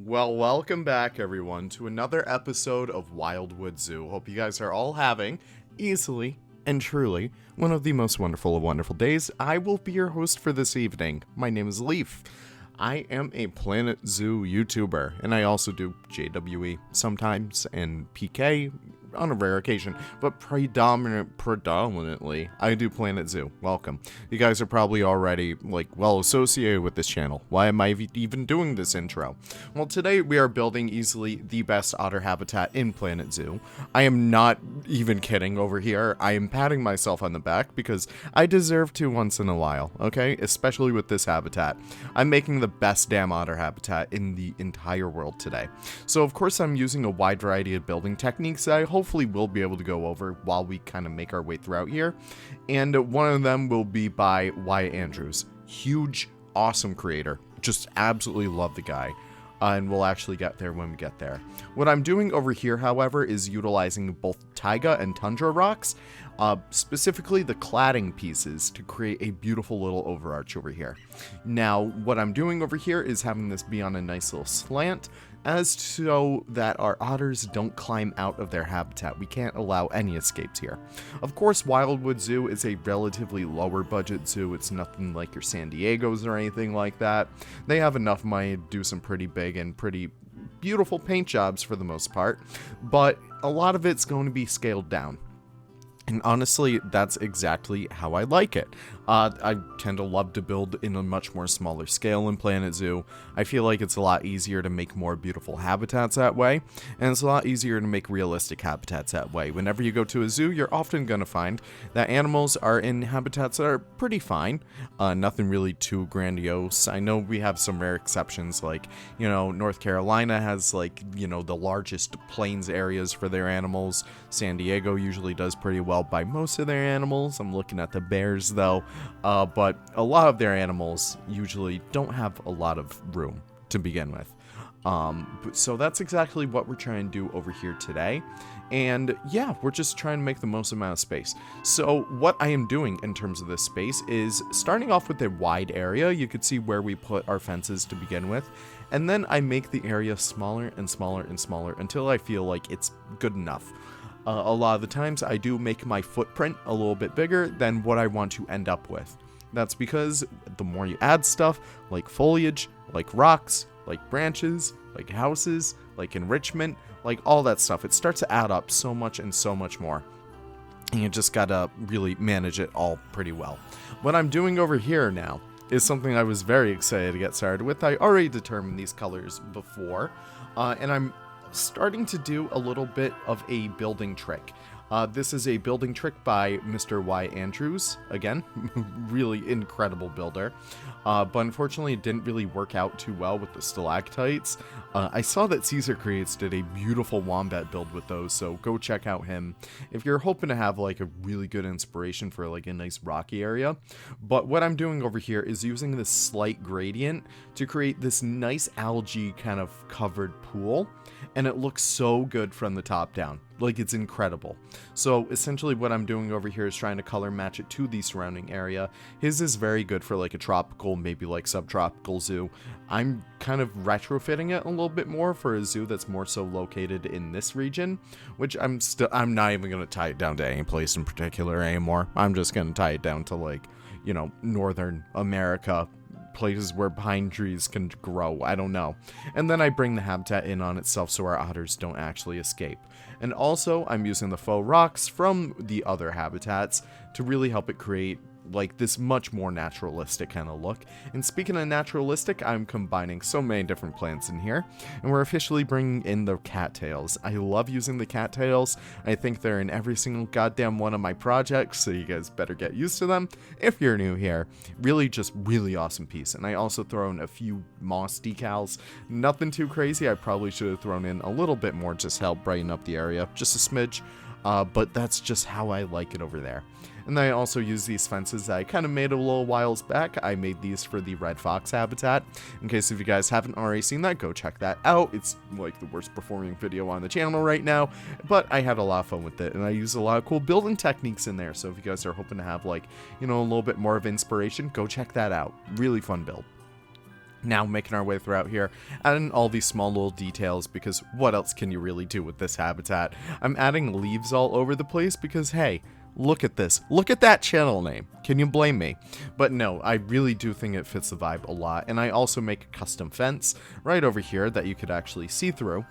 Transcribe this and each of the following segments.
Well, welcome back, everyone, to another episode of Wildwood Zoo. Hope you guys are all having, easily and truly, one of the most wonderful of wonderful days. I will be your host for this evening. My name is Leaf. I am a Planet Zoo YouTuber, and I also do JWE sometimes, and PK on a rare occasion, but predominantly, I do Planet Zoo. Welcome. You guys are probably already, well associated with this channel. Why am I even doing this intro? Well, today we are building easily the best otter habitat in Planet Zoo. I am not even kidding over here. I am patting myself on the back because I deserve to once in a while, okay? Especially with this habitat. I'm making the best damn otter habitat in the entire world today. So, of course, I'm using a wide variety of building techniques that I hopefully we'll be able to go over while we kind of make our way throughout here. And one of them will be by Wyatt Andrews. Huge, awesome creator. Just absolutely love the guy. And we'll actually get there when we get there. What I'm doing over here, however, is utilizing both taiga and tundra rocks, specifically the cladding pieces, to create a beautiful little overarch over here. Now, what I'm doing over here is having this be on a nice little slant, as so that our otters don't climb out of their habitat. We can't allow any escapes here. Of course, Wildwood Zoo is a relatively lower budget zoo. It's nothing like your San Diego's or anything like that. They have enough money to do some pretty big and pretty beautiful paint jobs for the most part, but a lot of it's going to be scaled down. And honestly, that's exactly how I like it. I tend to love to build in a much more smaller scale in Planet Zoo. I feel like it's a lot easier to make more beautiful habitats that way, and it's a lot easier to make realistic habitats that way. Whenever you go to a zoo, you're often going to find that animals are in habitats that are pretty fine, nothing really too grandiose. I know we have some rare exceptions, like, North Carolina has, the largest plains areas for their animals. San Diego usually does pretty well by most of their animals. I'm looking at the bears, though. But a lot of their animals usually don't have a lot of room to begin with. So that's exactly what we're trying to do over here today. And yeah, we're just trying to make the most amount of space. So what I am doing in terms of this space is starting off with a wide area. You could see where we put our fences to begin with. And then I make the area smaller and smaller and smaller until I feel like it's good enough. A lot of the times I do make my footprint a little bit bigger than what I want to end up with. That's because the more you add stuff, like foliage, like rocks, like branches, like houses, like enrichment, like all that stuff, it starts to add up so much and so much more. And you just gotta really manage it all pretty well. What I'm doing over here now is something I was very excited to get started with. I already determined these colors before, and I'm starting to do a little bit of a building trick. This is a building trick by Mr. Wyatt Andrews. Again, really incredible builder. But unfortunately, it didn't really work out too well with the stalactites. I saw that Caesar Creates did a beautiful wombat build with those, so go check out him if you're hoping to have a really good inspiration for a nice rocky area. But what I'm doing over here is using this slight gradient to create this nice algae kind of covered pool, and it looks so good from the top down. It's incredible. So essentially what I'm doing over here is trying to color match it to the surrounding area. His is very good for a tropical, maybe subtropical zoo. I'm kind of retrofitting it a little bit more for a zoo that's more so located in this region, which I'm not even going to tie it down to any place in particular anymore. I'm just going to tie it down to Northern America, places where pine trees can grow. I don't know. And then I bring the habitat in on itself so our otters don't actually escape. And also, I'm using the faux rocks from the other habitats to really help it create this much more naturalistic kind of look. And speaking of naturalistic, I'm combining so many different plants in here, and we're officially bringing in the cattails. I love using the cattails. I think they're in every single goddamn one of my projects, so you guys better get used to them if you're new here. Really awesome piece. And I also throw in a few moss decals. Nothing too crazy. I probably should have thrown in a little bit more just to help brighten up the area, just a smidge. But that's just how I like it over there. And then I also use these fences that I kind of made a little whiles back. I made these for the red fox habitat. In case if you guys haven't already seen that, go check that out. It's the worst performing video on the channel right now, but I had a lot of fun with it, and I used a lot of cool building techniques in there. So if you guys are hoping to have a little bit more of inspiration, go check that out. Really fun build. Now making our way throughout here, adding all these small little details, because what else can you really do with this habitat? I'm adding leaves all over the place because, hey, look at this. Look at that channel name. Can you blame me? But no, I really do think it fits the vibe a lot. And I also make a custom fence right over here that you could actually see through,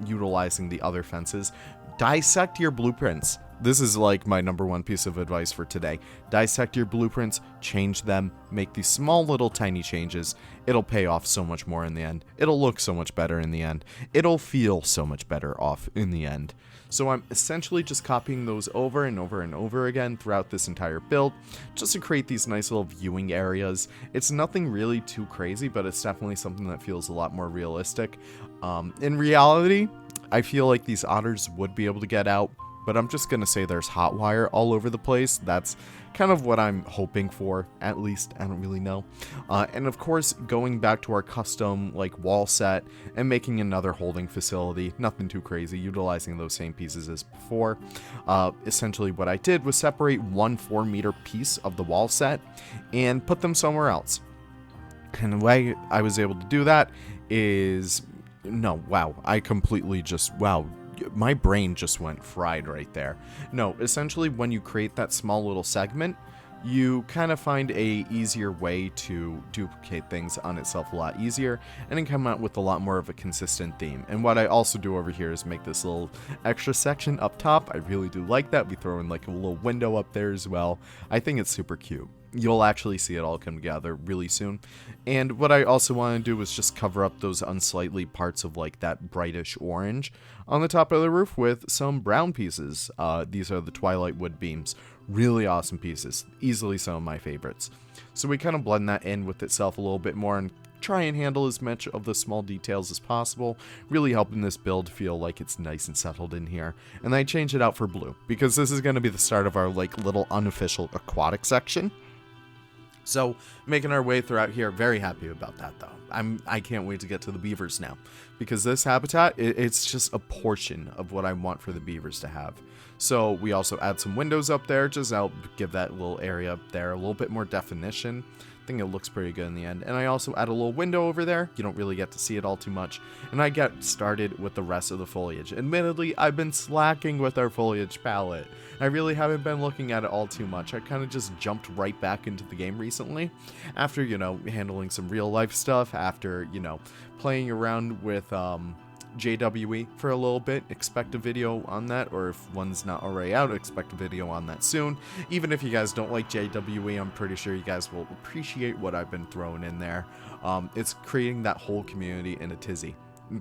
utilizing the other fences. Dissect your blueprints. This is like my #1 piece of advice for today. Dissect your blueprints, change them, make these small little tiny changes. It'll pay off so much more in the end. It'll look so much better in the end. It'll feel so much better off in the end. So I'm essentially just copying those over and over and over again throughout this entire build, just to create these nice little viewing areas. It's nothing really too crazy, but it's definitely something that feels a lot more realistic. In reality, I feel like these otters would be able to get out, but I'm just going to say there's hot wire all over the place. That's kind of what I'm hoping for, at least. I don't really know. And of course, going back to our custom like wall set and making another holding facility. Nothing too crazy, utilizing those same pieces as before. Essentially what I did was separate one 4-meter piece of the wall set and put them somewhere else. And the way I was able to do that is... No, wow, I completely just... Wow. My brain just went fried right there. No, essentially when you create that small little segment, you kind of find a easier way to duplicate things on itself a lot easier and then come out with a lot more of a consistent theme. And what I also do over here is make this little extra section up top. I really do like that. We throw in like a little window up there as well. I think it's super cute. You'll actually see it all come together really soon. And what I also want to do is just cover up those unsightly parts of like that brightish orange on the top of the roof with some brown pieces. These are the Twilight wood beams. Really awesome pieces. Easily some of my favorites. So we kind of blend that in with itself a little bit more and try and handle as much of the small details as possible, really helping this build feel like it's nice and settled in here. And I change it out for blue because this is going to be the start of our like little unofficial aquatic section. So, making our way throughout here, very happy about that though. I can't wait to get to the beavers now, because this habitat, it's just a portion of what I want for the beavers to have. So we also add some windows up there, just to help give that little area up there a little bit more definition. I think it looks pretty good in the end. And I also add a little window over there. You don't really get to see it all too much. And I get started with the rest of the foliage. Admittedly, I've been slacking with our foliage palette. I really haven't been looking at it all too much. I kind of just jumped right back into the game recently after, you know, handling some real life stuff, after, you know, playing around with JWE for a little bit. Expect a video on that, or if one's not already out, expect a video on that soon. Even if you guys don't like JWE, I'm pretty sure you guys will appreciate what I've been throwing in there. It's creating that whole community in a tizzy.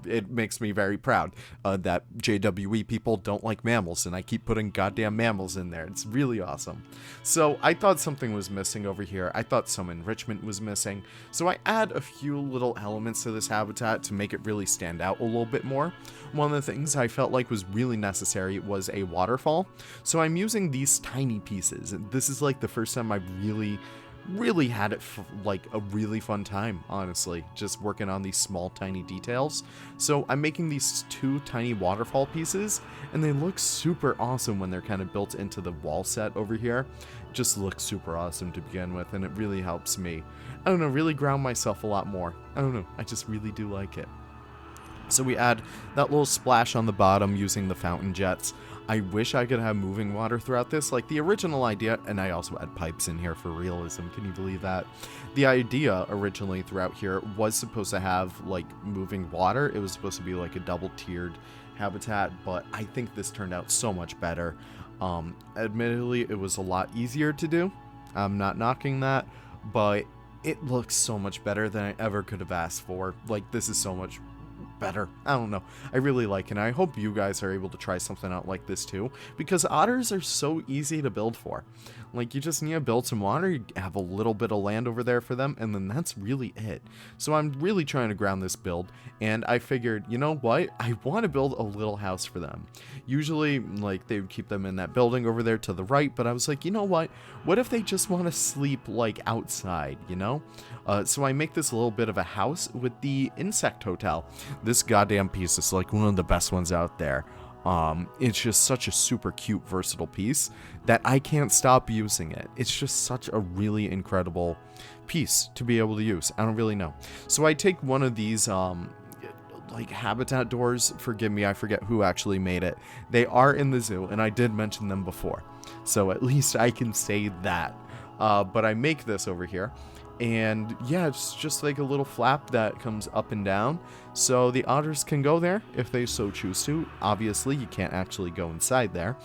It makes me very proud that JWE people don't like mammals, and I keep putting goddamn mammals in there. It's really awesome. So I thought something was missing over here. I thought some enrichment was missing. So I add a few little elements to this habitat to make it really stand out a little bit more. One of the things I felt like was really necessary was a waterfall. So I'm using these tiny pieces. And this is like the first time I really had it like a really fun time, honestly, just working on these small tiny details. So I'm making these 2 tiny waterfall pieces, and they look super awesome when they're kind of built into the wall set over here. Just looks super awesome to begin with, and it really helps me, I don't know, really ground myself a lot more. I don't know, I just really do like it. So we add that little splash on the bottom using the fountain jets. I wish I could have moving water throughout this, like the original idea, and I also add pipes in here for realism. Can you believe that? The idea originally throughout here was supposed to have like moving water. It was supposed to be like a double-tiered habitat, but I think this turned out so much better. Admittedly, it was a lot easier to do. I'm not knocking that, but it looks so much better than I ever could have asked for. Like, this is so much better. I don't know. I really like it, and I hope you guys are able to try something out like this too, because otters are so easy to build for. Like, you just need to build some water, you have a little bit of land over there for them, and then that's really it. So I'm really trying to ground this build, and I figured, you know what? I want to build a little house for them. Usually, like, they would keep them in that building over there to the right, but I was like, you know what? What if they just want to sleep, like, outside, you know? So I make this little bit of a house with the insect hotel. This goddamn piece is like one of the best ones out there. It's just such a super cute, versatile piece that I can't stop using it. It's just such a really incredible piece to be able to use. I don't really know. So I take one of these, like habitat doors. Forgive me, I forget who actually made it. They are in the zoo, and I did mention them before. So at least I can say that. But I make this over here. And yeah, it's just like a little flap that comes up and down, so the otters can go there if they so choose to. Obviously, you can't actually go inside there.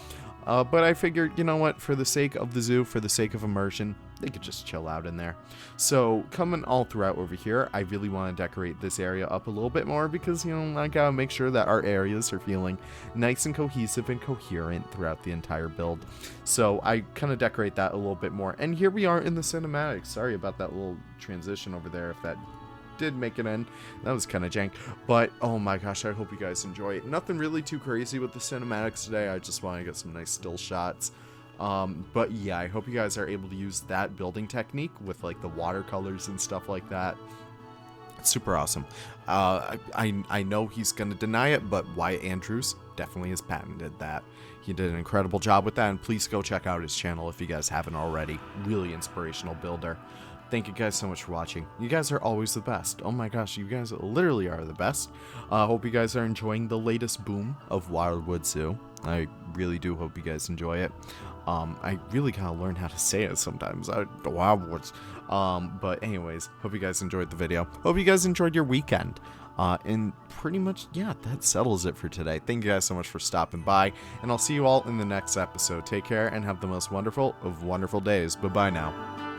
But I figured, you know what, for the sake of the zoo, for the sake of immersion, they could just chill out in there. So coming all throughout over here, I really want to decorate this area up a little bit more because, you know, I gotta make sure that our areas are feeling nice and cohesive and coherent throughout the entire build. So I kind of decorate that a little bit more. And here we are in the cinematics. Sorry about that little transition over there if that did make it in. That was kind of jank, but oh my gosh, I hope you guys enjoy it. Nothing really too crazy with the cinematics today. I just want to get some nice still shots. But yeah, I hope you guys are able to use that building technique with like the watercolors and stuff like that. It's super awesome. I know he's gonna deny it, but Wyatt Andrews definitely has patented that. He did an incredible job with that, and please go check out his channel if you guys haven't already. Really inspirational builder. Thank you guys so much for watching. You guys are always the best. Oh my gosh, you guys literally are the best. Hope you guys are enjoying the latest boom of Wildwood Zoo. I really do hope you guys enjoy it. I really gotta learn how to say it sometimes. Wildwoods. But anyways, hope you guys enjoyed the video. Hope you guys enjoyed your weekend. And pretty much, yeah, that settles it for today. Thank you guys so much for stopping by, and I'll see you all in the next episode. Take care and have the most wonderful of wonderful days. Bye-bye now.